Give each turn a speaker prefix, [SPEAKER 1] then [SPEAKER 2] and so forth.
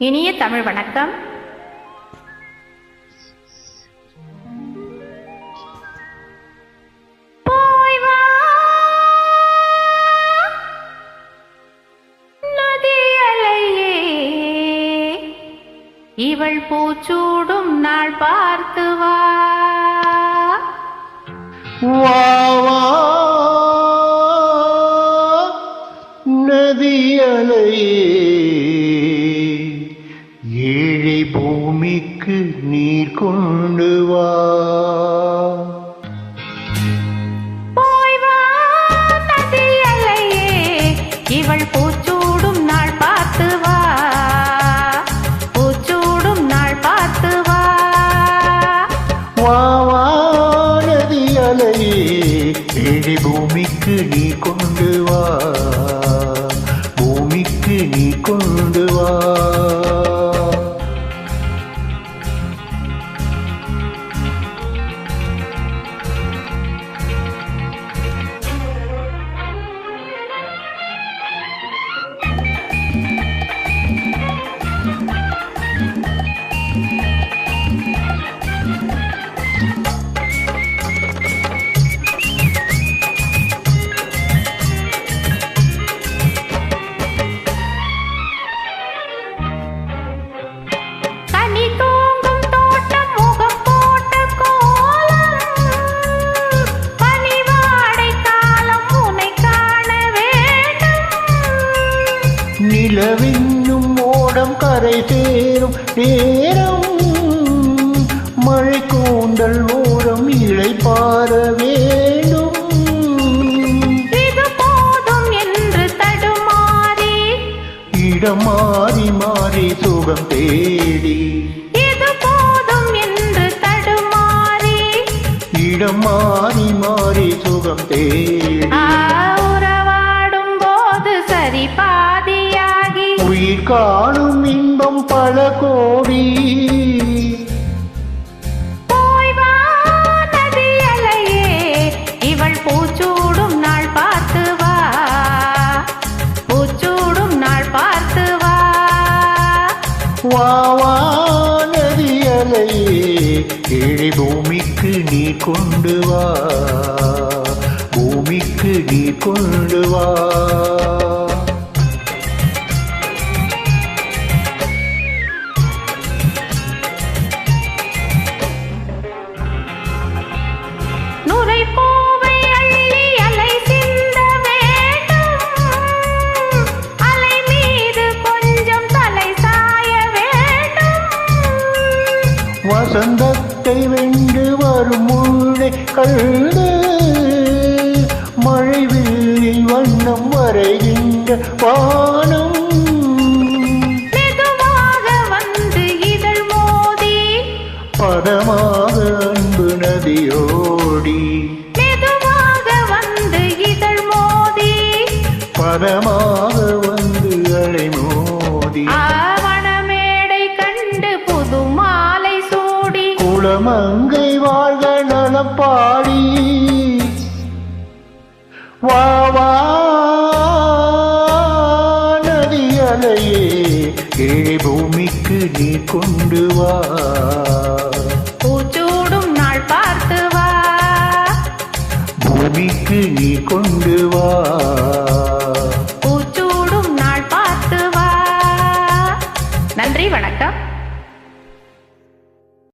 [SPEAKER 1] இனிய தமிழ் வணக்கம். போய் வா நதி அலையே, இவள் பூச்சூடும் நாள் பார்த்து வா.
[SPEAKER 2] வா வா நதி அலையே, ஏழை பூமிக்கு நீர் கொண்டு வா.
[SPEAKER 1] போய் வா நதி அலையே, இவள் பூச்சூடும் நாள் பார்த்து வா. பூச்சூடும் நாள் பார்த்து வா.
[SPEAKER 2] வா வா நதி அலையே, ஏழை பூமிக்கு நீர் கொண்டு வா. பூமிக்கு நீ கொண்டு வா. நிலவென்னும் ஓடம் கரை சேரும் நேரம், மழை கூந்தல் ஓரம் இளைப்பாற வேண்டும்.
[SPEAKER 1] இது போதும் என்று தடுமாறி,
[SPEAKER 2] இடம் மாறி மாறி சுகம் தேடி.
[SPEAKER 1] இது போதும் என்று தடுமாறி,
[SPEAKER 2] இடம் மாறி மாறி சுகம் தேடி.
[SPEAKER 1] உறவாடும் போது சரி பாதியாகி,
[SPEAKER 2] உயிர் காணும் இன்பம் பல கோடி.
[SPEAKER 1] போய் வா நதி அலையே, இவள் பூச்சூடும் நாள் பார்த்து வா. பூச்சூடும் நாள் பார்த்து வா.
[SPEAKER 2] வா வா நதி அலையே, ஏழை பூமிக்கு நீ கொண்டு வா. பூமிக்கு நீ கொண்டு வா.
[SPEAKER 1] நுரைப்பூவை அள்ளி அலை சிந்த வேண்டும். அலை மீது கொஞ்சம் தலை சாய வேண்டும்.
[SPEAKER 2] வசந்தத்தை வென்று வரும் முள்ளை கண்டு, மழை வெள்ளில் வண்ணம் வரைகின்ற வானம்.
[SPEAKER 1] மெதுவாக வந்து இதழ் மோதி,
[SPEAKER 2] பதமாக அன்பு நதியோடி.
[SPEAKER 1] மெதுவாக வந்து இதழ் மோதி,
[SPEAKER 2] பதமாக வந்து அலை மோதி.
[SPEAKER 1] ஆவணமேடை கண்டு புது மாலை சூடி,
[SPEAKER 2] குளமங்கை வாழ்க நலப்பாடி. வா வா நதி அலையே, ஏழை பூமிக்கு நீ கொண்டு வா.
[SPEAKER 1] பூச்சூடும் நாள் பார்த்து வா.
[SPEAKER 2] பூமிக்கு நீ கொண்டு வா.
[SPEAKER 1] பூச்சூடும் நாள் பார்த்து வா. நன்றி, வணக்கம்.